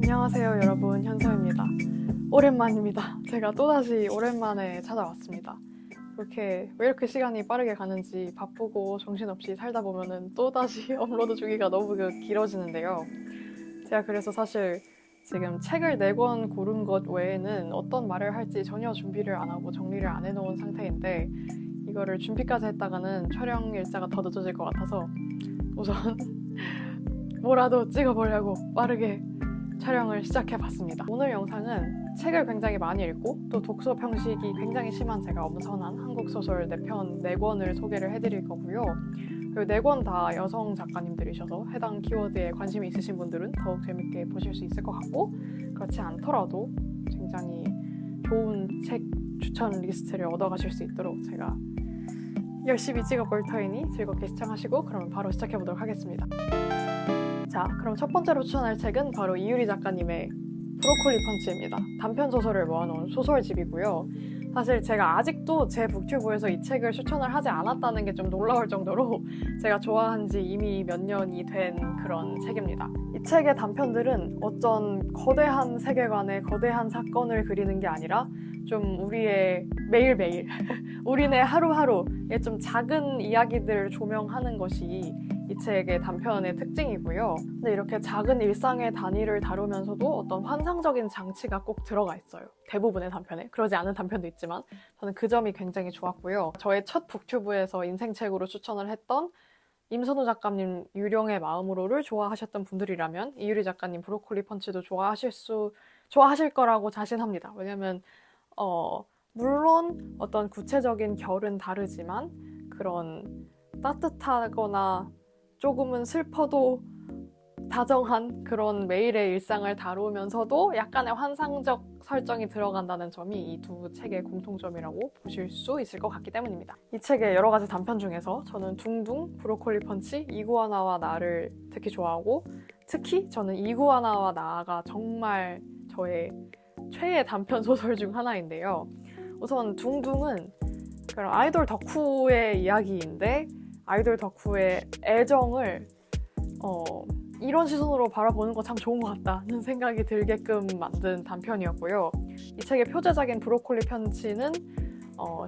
안녕하세요 여러분, 현서입니다. 오랜만입니다. 제가 또다시 오랜만에 찾아왔습니다. 왜 이렇게 시간이 빠르게 가는지 바쁘고 정신없이 살다 보면은 또다시 업로드 주기가 너무 길어지는데요. 제가 그래서 사실 지금 책을 4권 고른 것 외에는 어떤 말을 할지 전혀 준비를 안 하고 정리를 안 해놓은 상태인데, 이거를 준비까지 했다가는 촬영 일자가 더 늦어질 것 같아서 우선 뭐라도 찍어보려고 빠르게 촬영을 시작해봤습니다. 오늘 영상은 책을 굉장히 많이 읽고 또 독서 평식이 굉장히 심한 제가 엄선한 한국 소설 4권을 소개를 해드릴 거고요. 그리고 4권 다 여성 작가님들이셔서 해당 키워드에 관심이 있으신 분들은 더욱 재밌게 보실 수 있을 것 같고, 그렇지 않더라도 굉장히 좋은 책 추천 리스트를 얻어가실 수 있도록 제가 열심히 찍어볼 터이니 즐겁게 시청하시고 그러면 바로 시작해보도록 하겠습니다. 자, 그럼 첫 번째로 추천할 책은 바로 이유리 작가님의 브로콜리 펀치입니다. 단편 소설을 모아놓은 소설집이고요. 사실 제가 아직도 제 북튜브에서 이 책을 추천을 하지 않았다는 게 좀 놀라울 정도로 제가 좋아한 지 이미 몇 년이 된 그런 책입니다. 이 책의 단편들은 어떤 거대한 세계관에 거대한 사건을 그리는 게 아니라 좀 우리의 매일매일 우리네 하루하루의 좀 작은 이야기들을 조명하는 것이 이 책의 단편의 특징이고요. 근데 이렇게 작은 일상의 단위를 다루면서도 어떤 환상적인 장치가 꼭 들어가 있어요. 대부분의 단편에. 그러지 않은 단편도 있지만 저는 그 점이 굉장히 좋았고요. 저의 첫 북튜브에서 인생책으로 추천을 했던 임선우 작가님 유령의 마음으로를 좋아하셨던 분들이라면 이유리 작가님 브로콜리 펀치도 좋아하실 거라고 자신합니다. 왜냐면 물론 어떤 구체적인 결은 다르지만 그런 따뜻하거나 조금은 슬퍼도 다정한 그런 매일의 일상을 다루면서도 약간의 환상적 설정이 들어간다는 점이 이 두 책의 공통점이라고 보실 수 있을 것 같기 때문입니다. 이 책의 여러 가지 단편 중에서 저는 둥둥, 브로콜리 펀치, 이구아나와 나를 특히 좋아하고, 특히 저는 이구아나와 나가 정말 저의 최애 단편 소설 중 하나인데요. 우선 둥둥은 그런 아이돌 덕후의 이야기인데 아이돌 덕후의 애정을 이런 시선으로 바라보는 거 참 좋은 것 같다는 생각이 들게끔 만든 단편이었고요. 이 책의 표제작인 브로콜리 펀치는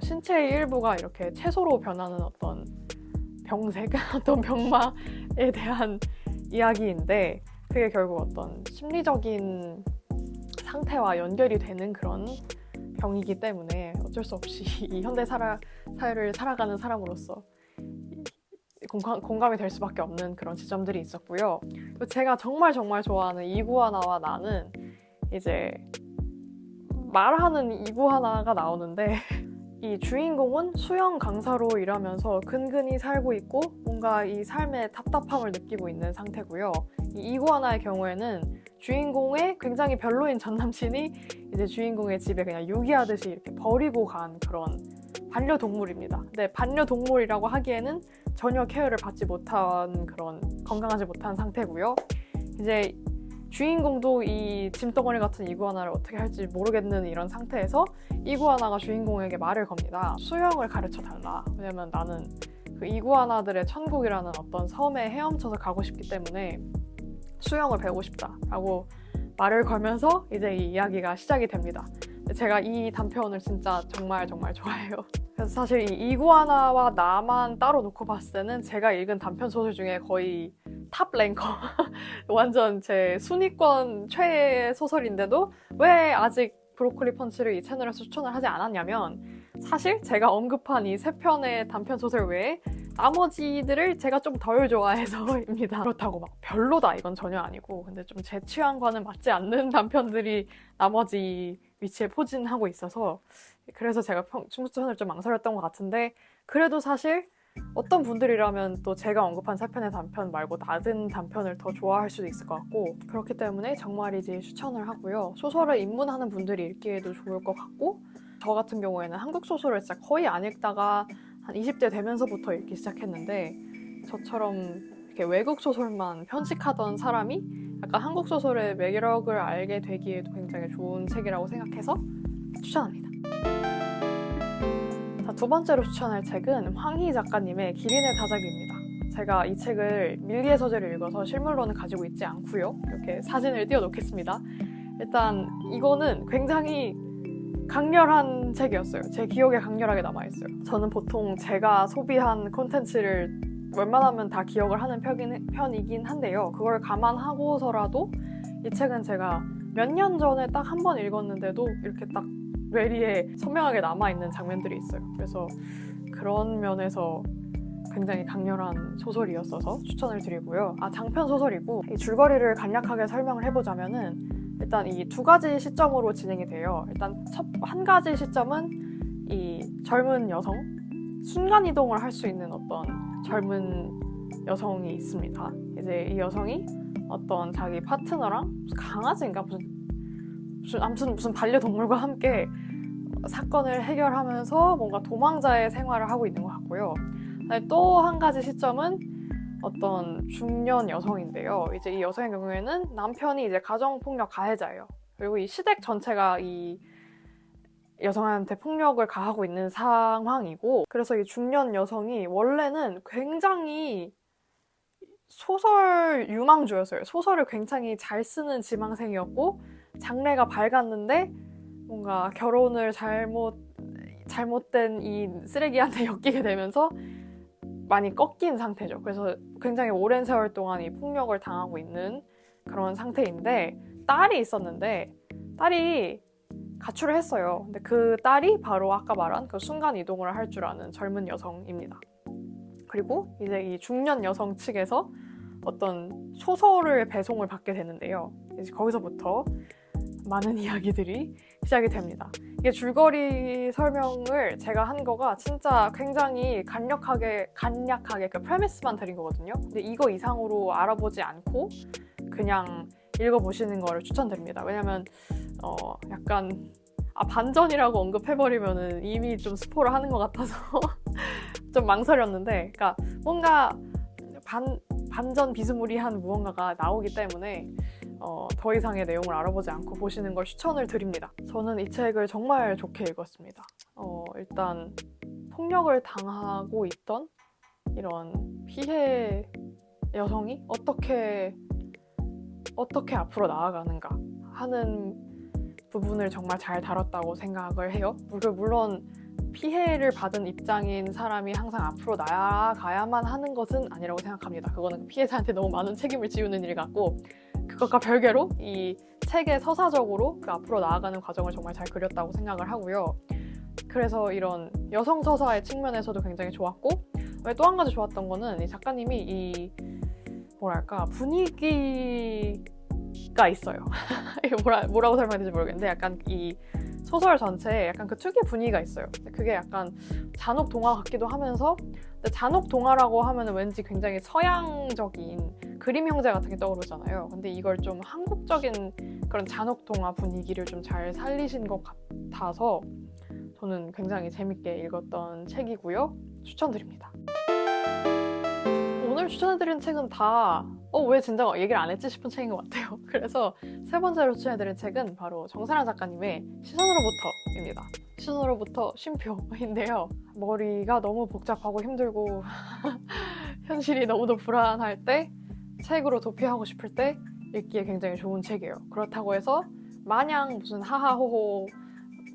신체의 일부가 이렇게 채소로 변하는 어떤 병색, 어떤 병마에 대한 이야기인데, 그게 결국 어떤 심리적인 상태와 연결이 되는 그런 병이기 때문에 어쩔 수 없이 이 현대 사회를 살아가는 사람으로서 공감이 될 수밖에 없는 그런 지점들이 있었고요. 제가 정말 좋아하는 이구아나와 나는 이제 말하는 이구아나가 나오는데 이 주인공은 수영 강사로 일하면서 근근히 살고 있고 뭔가 이 삶의 답답함을 느끼고 있는 상태고요. 이 이구아나의 경우에는 주인공의 굉장히 별로인 전남친이 이제 주인공의 집에 그냥 유기하듯이 이렇게 버리고 간 그런 반려동물입니다. 근데 반려동물이라고 하기에는 전혀 케어를 받지 못한 그런 건강하지 못한 상태고요. 이제 주인공도 이 짐덩어리 같은 이구아나를 어떻게 할지 모르겠는 이런 상태에서 이구아나가 주인공에게 말을 겁니다. 수영을 가르쳐 달라. 왜냐면 나는 그 이구아나들의 천국이라는 어떤 섬에 헤엄쳐서 가고 싶기 때문에 수영을 배우고 싶다라고 말을 걸면서 이제 이 이야기가 시작이 됩니다. 제가 이 단편을 진짜 정말 좋아해요. 그래서 사실 이 이구아나와 나만 따로 놓고 봤을 때는 제가 읽은 단편 소설 중에 거의 탑 랭커 완전 제 순위권 최애 소설인데도 왜 아직 브로콜리 펀치를 이 채널에서 추천을 하지 않았냐면, 사실 제가 언급한 이 3편의 단편 소설 외에 나머지들을 제가 좀 덜 좋아해서입니다. 그렇다고 막 별로다 이건 전혀 아니고, 근데 좀 제 취향과는 맞지 않는 단편들이 나머지 위치에 포진하고 있어서 그래서 제가 추천을 좀 망설였던 것 같은데, 그래도 사실 어떤 분들이라면 또 제가 언급한 3편의 단편 말고 낮은 단편을 더 좋아할 수도 있을 것 같고, 그렇기 때문에 정말이지 추천을 하고요. 소설을 입문하는 분들이 읽기에도 좋을 것 같고, 저 같은 경우에는 한국 소설을 진짜 거의 안 읽다가 한 20대 되면서부터 읽기 시작했는데, 저처럼 이렇게 외국 소설만 편식하던 사람이 약간 한국 소설의 매력을 알게 되기에도 굉장히 좋은 책이라고 생각해서 추천합니다. 자, 두 번째로 추천할 책은 황희 작가님의 기린의 타자기입니다. 제가 이 책을 밀리의 서재를 읽어서 실물로는 가지고 있지 않고요. 이렇게 사진을 띄워놓겠습니다. 일단 이거는 굉장히 강렬한 책이었어요. 제 기억에 강렬하게 남아있어요. 저는 보통 제가 소비한 콘텐츠를 웬만하면 다 기억을 하는 편이긴 한데요. 그걸 감안하고서라도 이 책은 제가 몇 년 전에 딱 한 번 읽었는데도 이렇게 딱 뇌리에 선명하게 남아있는 장면들이 있어요. 그래서 그런 면에서 굉장히 강렬한 소설이었어서 추천을 드리고요. 장편 소설이고 이 줄거리를 간략하게 설명을 해보자면은 일단 이 두 가지 시점으로 진행이 돼요. 일단 한 가지 시점은 이 젊은 여성, 순간이동을 할 수 있는 어떤 젊은 여성이 있습니다. 이제 이 여성이 어떤 자기 파트너랑 무슨 강아지인가 아무튼 무슨 반려동물과 함께 사건을 해결하면서 뭔가 도망자의 생활을 하고 있는 것 같고요. 또 한 가지 시점은 어떤 중년 여성인데요. 이제 이 여성의 경우에는 남편이 이제 가정폭력 가해자예요. 그리고 이 시댁 전체가 이 여성한테 폭력을 가하고 있는 상황이고, 그래서 이 중년 여성이 원래는 굉장히 소설 유망주였어요. 소설을 굉장히 잘 쓰는 지망생이었고 장래가 밝았는데 뭔가 결혼을 잘못된 이 쓰레기한테 엮이게 되면서 많이 꺾인 상태죠. 그래서 굉장히 오랜 세월 동안 이 폭력을 당하고 있는 그런 상태인데, 딸이 있었는데 딸이 가출을 했어요. 근데 그 딸이 바로 아까 말한 그 순간 이동을 할 줄 아는 젊은 여성입니다. 그리고 이제 이 중년 여성 측에서 어떤 소설을 배송을 받게 되는데요. 이제 거기서부터 많은 이야기들이 시작이 됩니다. 이게 줄거리 설명을 제가 한 거가 진짜 굉장히 간략하게 그 프레미스만 드린 거거든요. 근데 이거 이상으로 알아보지 않고 그냥 읽어보시는 거를 추천드립니다. 왜냐면 약간 반전이라고 언급해버리면은 이미 좀 스포를 하는 것 같아서 좀 망설였는데, 그러니까 뭔가 반전 비스무리한 무언가가 나오기 때문에 더 이상의 내용을 알아보지 않고 보시는 걸 추천을 드립니다. 저는 이 책을 정말 좋게 읽었습니다. 일단 폭력을 당하고 있던 이런 피해 여성이 어떻게 앞으로 나아가는가 하는 부분을 정말 잘 다뤘다고 생각을 해요. 물론 피해를 받은 입장인 사람이 항상 앞으로 나아가야만 하는 것은 아니라고 생각합니다. 그거는 피해자한테 너무 많은 책임을 지우는 일 같고, 그것과 별개로 이 책의 서사적으로 그 앞으로 나아가는 과정을 정말 잘 그렸다고 생각을 하고요. 그래서 이런 여성 서사의 측면에서도 굉장히 좋았고, 또 한 가지 좋았던 거는 이 작가님이 이 분위기가 있어요. 뭐라고 설명해야 될지 모르겠는데 약간 이 소설 전체에 약간 그 특유의 분위기가 있어요. 그게 약간 잔혹 동화 같기도 하면서, 근데 잔혹 동화라고 하면 왠지 굉장히 서양적인 그림 형제 같은 게 떠오르잖아요. 근데 이걸 좀 한국적인 그런 잔혹 동화 분위기를 좀 잘 살리신 것 같아서 저는 굉장히 재밌게 읽었던 책이고요. 추천드립니다. 오늘 추천해드린 책은 다 왜 진짜 얘기를 안 했지 싶은 책인 것 같아요. 그래서 세 번째로 추천해드린 책은 바로 정세란 작가님의 시선으로부터입니다. 시선으로부터 쉼표인데요. 머리가 너무 복잡하고 힘들고 현실이 너무도 불안할 때, 책으로 도피하고 싶을 때 읽기에 굉장히 좋은 책이에요. 그렇다고 해서 마냥 무슨 하하호호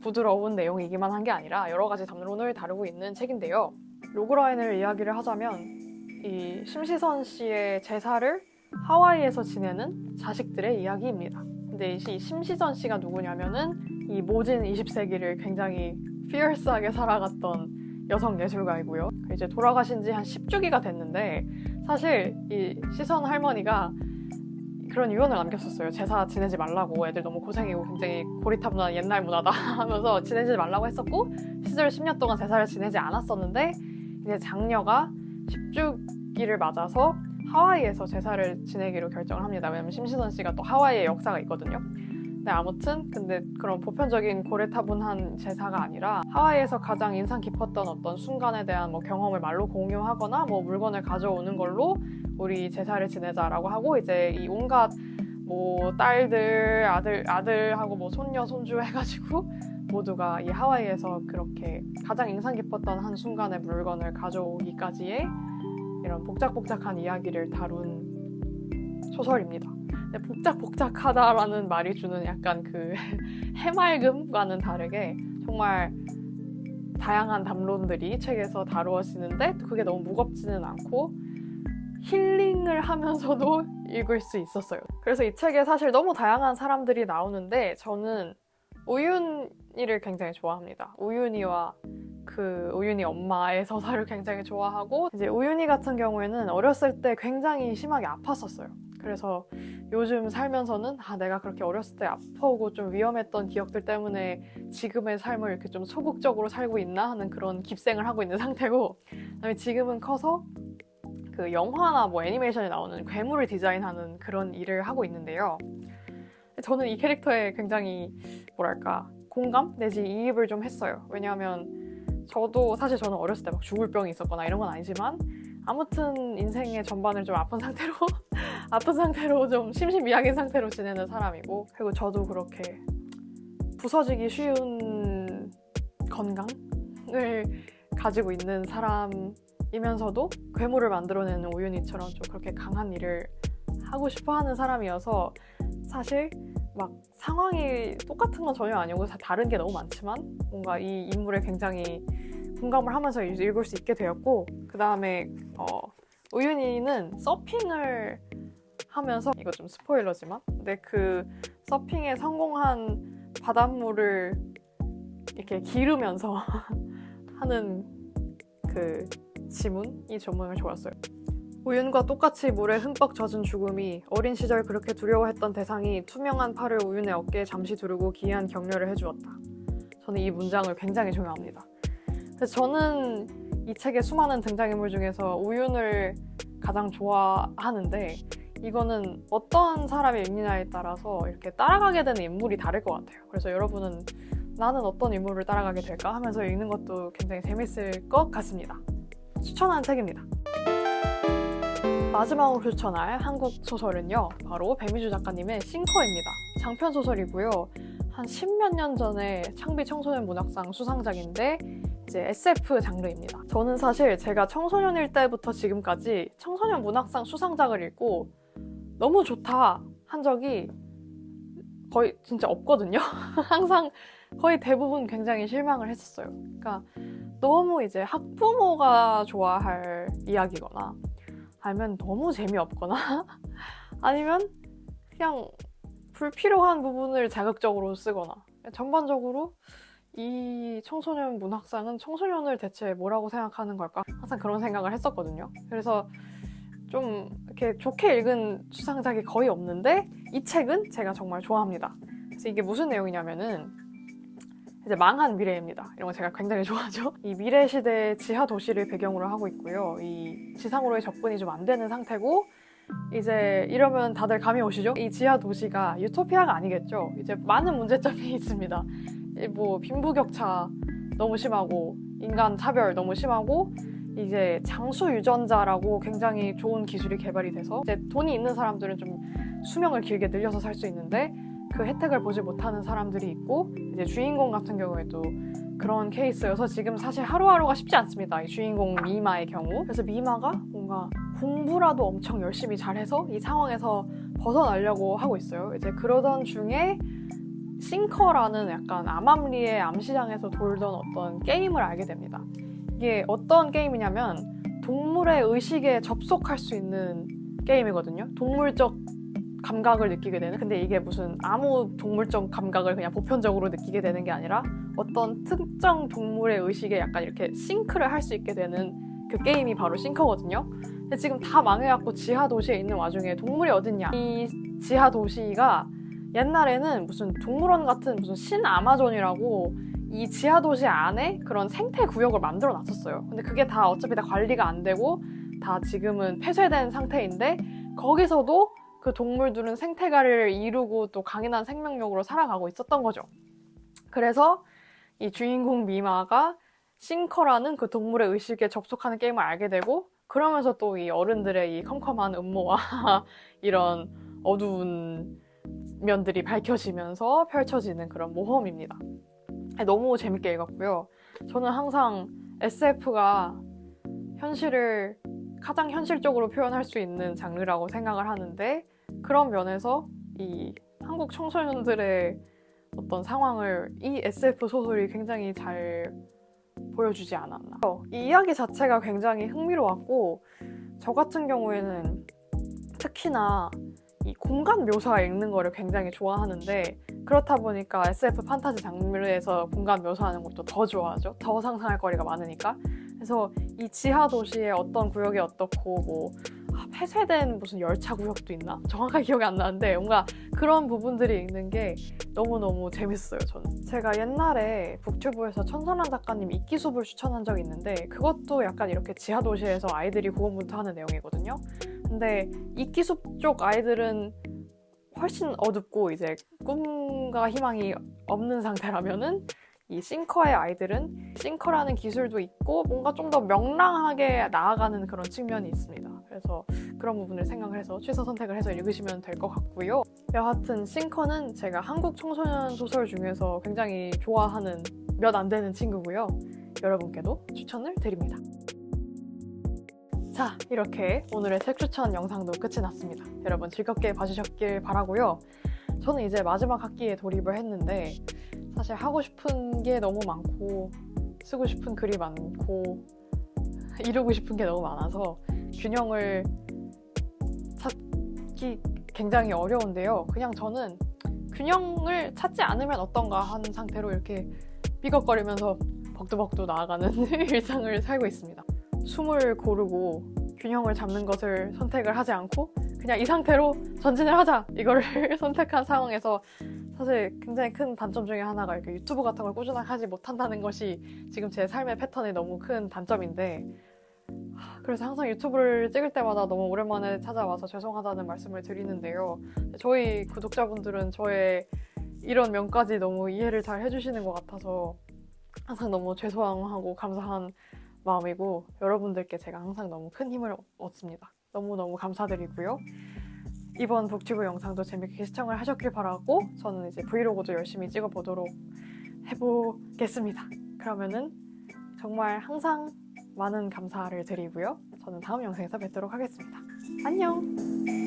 부드러운 내용이기만 한 게 아니라 여러 가지 담론을 다루고 있는 책인데요. 로그라인을 이야기를 하자면 이 심시선 씨의 제사를 하와이에서 지내는 자식들의 이야기입니다. 근데 이 심시선 씨가 누구냐면은 이 모진 20세기를 굉장히 피어스하게 살아갔던 여성 예술가이고요. 이제 돌아가신 지 한 10주기가 됐는데, 사실 이 시선 할머니가 그런 유언을 남겼었어요. 제사 지내지 말라고, 애들 너무 고생이고 굉장히 고리타분한 옛날 문화다 하면서 지내지 말라고 했었고, 실제로 10년 동안 제사를 지내지 않았었는데 이제 장녀가 10주기를 맞아서 하와이에서 제사를 지내기로 결정을 합니다. 왜냐면 심시선 씨가 또 하와이의 역사가 있거든요. 네, 아무튼 근데 그런 보편적인 고래타분한 제사가 아니라 하와이에서 가장 인상 깊었던 어떤 순간에 대한 경험을 말로 공유하거나 물건을 가져오는 걸로 우리 제사를 지내자라고 하고, 이제 이 온갖 딸들, 아들하고 손녀, 손주 해가지고 모두가 이 하와이에서 그렇게 가장 인상 깊었던 한 순간의 물건을 가져오기까지의 이런 복작복작한 이야기를 다룬 소설입니다. 근데 복작복작하다라는 말이 주는 약간 그 해맑음과는 다르게 정말 다양한 담론들이 책에서 다루어지는데 그게 너무 무겁지는 않고 힐링을 하면서도 읽을 수 있었어요. 그래서 이 책에 사실 너무 다양한 사람들이 나오는데 저는 우윤희를 굉장히 좋아합니다. 우윤희와 그 우윤희 엄마의 서사를 굉장히 좋아하고 이제 우윤희 같은 경우에는 어렸을 때 굉장히 심하게 아팠었어요. 그래서 요즘 살면서는 내가 그렇게 어렸을 때 아프고 좀 위험했던 기억들 때문에 지금의 삶을 이렇게 좀 소극적으로 살고 있나 하는 그런 깁생을 하고 있는 상태고 그다음에 지금은 커서 그 영화나 뭐 애니메이션에 나오는 괴물을 디자인하는 그런 일을 하고 있는데요. 저는 이 캐릭터에 굉장히 뭐랄까 공감 내지 이입을 좀 했어요. 왜냐하면 저도 사실 저는 어렸을 때 막 죽을 병이 있었거나 이런 건 아니지만 아무튼 인생의 전반을 좀 아픈 상태로 좀 심신미약인 상태로 지내는 사람이고 그리고 저도 그렇게 부서지기 쉬운 건강을 가지고 있는 사람이면서도 괴물을 만들어내는 우윤희처럼 좀 그렇게 강한 일을 하고 싶어하는 사람이어서 사실 막 상황이 똑같은 건 전혀 아니고 다른 게 너무 많지만 뭔가 이 인물에 굉장히 공감을 하면서 읽을 수 있게 되었고 그 다음에 우윤희는 서핑을 하면서 이거 좀 스포일러지만 근데 그 서핑에 성공한 바닷물을 이렇게 기르면서 하는 그 지문이 정말 좋았어요. 우윤과 똑같이 물에 흠뻑 젖은 죽음이 어린 시절 그렇게 두려워했던 대상이 투명한 팔을 우윤의 어깨에 잠시 두르고 기이한 격려를 해주었다. 저는 이 문장을 굉장히 중요합니다. 그래서 저는 이 책의 수많은 등장인물 중에서 우윤을 가장 좋아하는데 이거는 어떤 사람이 읽느냐에 따라서 이렇게 따라가게 되는 인물이 다를 것 같아요. 그래서 여러분은 나는 어떤 인물을 따라가게 될까 하면서 읽는 것도 굉장히 재밌을 것 같습니다. 추천하는 책입니다. 마지막으로 추천할 한국 소설은요, 바로 배미주 작가님의 싱커입니다. 장편 소설이고요. 한 10몇 년 전에 창비 청소년 문학상 수상작인데 이제 SF 장르입니다. 저는 사실 제가 청소년일 때부터 지금까지 청소년 문학상 수상작을 읽고 너무 좋다 한 적이 거의 진짜 없거든요. 항상 거의 대부분 굉장히 실망을 했었어요. 그러니까 너무 이제 학부모가 좋아할 이야기거나 아니면 너무 재미없거나 아니면 그냥 불필요한 부분을 자극적으로 쓰거나 전반적으로 이 청소년 문학상은 청소년을 대체 뭐라고 생각하는 걸까? 항상 그런 생각을 했었거든요. 그래서 좀 이렇게 좋게 읽은 수상작이 거의 없는데 이 책은 제가 정말 좋아합니다. 그래서 이게 무슨 내용이냐면은 이제 망한 미래입니다. 이런 거 제가 굉장히 좋아하죠. 이 미래 시대의 지하 도시를 배경으로 하고 있고요. 이 지상으로의 접근이 좀 안 되는 상태고 이제 이러면 다들 감이 오시죠? 이 지하 도시가 유토피아가 아니겠죠. 이제 많은 문제점이 있습니다. 뭐 빈부격차 너무 심하고 인간 차별 너무 심하고 이제 장수 유전자라고 굉장히 좋은 기술이 개발이 돼서 이제 돈이 있는 사람들은 좀 수명을 길게 늘려서 살 수 있는데 그 혜택을 보지 못하는 사람들이 있고 이제 주인공 같은 경우에도 그런 케이스여서 지금 사실 하루하루가 쉽지 않습니다. 이 주인공 미마의 경우. 그래서 미마가 뭔가 공부라도 엄청 열심히 잘해서 이 상황에서 벗어나려고 하고 있어요. 이제 그러던 중에 싱커라는 약간 암암리의 암시장에서 돌던 어떤 게임을 알게 됩니다. 이게 어떤 게임이냐면 동물의 의식에 접속할 수 있는 게임이거든요. 동물적 감각을 느끼게 되는. 근데 이게 무슨 아무 동물적 감각을 그냥 보편적으로 느끼게 되는 게 아니라 어떤 특정 동물의 의식에 약간 이렇게 싱크를 할 수 있게 되는 그 게임이 바로 싱커거든요. 근데 지금 다 망해갖고 지하 도시에 있는 와중에 동물이 어딨냐? 이 지하 도시가 옛날에는 무슨 동물원 같은 무슨 신아마존이라고 이 지하 도시 안에 그런 생태 구역을 만들어 놨었어요. 근데 그게 다 어차피 다 관리가 안 되고 다 지금은 폐쇄된 상태인데 거기서도 그 동물들은 생태계를 이루고 또 강인한 생명력으로 살아가고 있었던 거죠. 그래서 이 주인공 미마가 싱커라는 그 동물의 의식에 접속하는 게임을 알게 되고 그러면서 또 이 어른들의 이 컴컴한 음모와 이런 어두운 면들이 밝혀지면서 펼쳐지는 그런 모험입니다. 너무 재밌게 읽었고요. 저는 항상 SF가 현실을 가장 현실적으로 표현할 수 있는 장르라고 생각을 하는데, 그런 면에서 이 한국 청소년들의 어떤 상황을 이 SF 소설이 굉장히 잘 보여주지 않았나. 이 이야기 자체가 굉장히 흥미로웠고, 저 같은 경우에는 특히나 이 공간 묘사 읽는 거를 굉장히 좋아하는데, 그렇다 보니까 SF 판타지 장르에서 공간 묘사하는 것도 더 좋아하죠. 더 상상할 거리가 많으니까. 그래서 이 지하 도시의 어떤 구역이 어떻고, 뭐 폐쇄된 무슨 열차 구역도 있나? 정확하게 기억이 안 나는데, 뭔가 그런 부분들이 있는 게 너무너무 재밌어요, 저는. 제가 옛날에 북튜브에서 천선한 작가님 이끼숲을 추천한 적이 있는데, 그것도 약간 이렇게 지하 도시에서 아이들이 고군분투하는 내용이거든요. 근데 이끼숲 쪽 아이들은 훨씬 어둡고 이제 꿈과 희망이 없는 상태라면은, 이 싱커의 아이들은 싱커라는 기술도 있고 뭔가 좀 더 명랑하게 나아가는 그런 측면이 있습니다. 그래서 그런 부분을 생각을 해서 취사 선택을 해서 읽으시면 될 것 같고요. 여하튼 싱커는 제가 한국 청소년 소설 중에서 굉장히 좋아하는 몇 안 되는 친구고요. 여러분께도 추천을 드립니다. 자, 이렇게 오늘의 책 추천 영상도 끝이 났습니다. 여러분 즐겁게 봐주셨길 바라고요. 저는 이제 마지막 학기에 돌입을 했는데, 사실 하고 싶은 게 너무 많고 쓰고 싶은 글이 많고 이루고 싶은 게 너무 많아서 균형을 찾기 굉장히 어려운데요. 그냥 저는 균형을 찾지 않으면 어떤가 하는 상태로 이렇게 삐걱거리면서 벅두벅두 나아가는 일상을 살고 있습니다. 숨을 고르고 균형을 잡는 것을 선택을 하지 않고 그냥 이 상태로 전진을 하자, 이거를 선택한 상황에서 사실 굉장히 큰 단점 중에 하나가 이렇게 유튜브 같은 걸 꾸준하게 하지 못한다는 것이 지금 제 삶의 패턴의 너무 큰 단점인데, 그래서 항상 유튜브를 찍을 때마다 너무 오랜만에 찾아와서 죄송하다는 말씀을 드리는데요. 저희 구독자분들은 저의 이런 면까지 너무 이해를 잘 해주시는 것 같아서 항상 너무 죄송하고 감사한 마음이고, 여러분들께 제가 항상 너무 큰 힘을 얻습니다. 너무너무 감사드리고요. 이번 북튜브 영상도 재밌게 시청을 하셨길 바라고, 저는 이제 브이로그도 열심히 찍어보도록 해보겠습니다. 그러면은 정말 항상 많은 감사를 드리고요. 저는 다음 영상에서 뵙도록 하겠습니다. 안녕!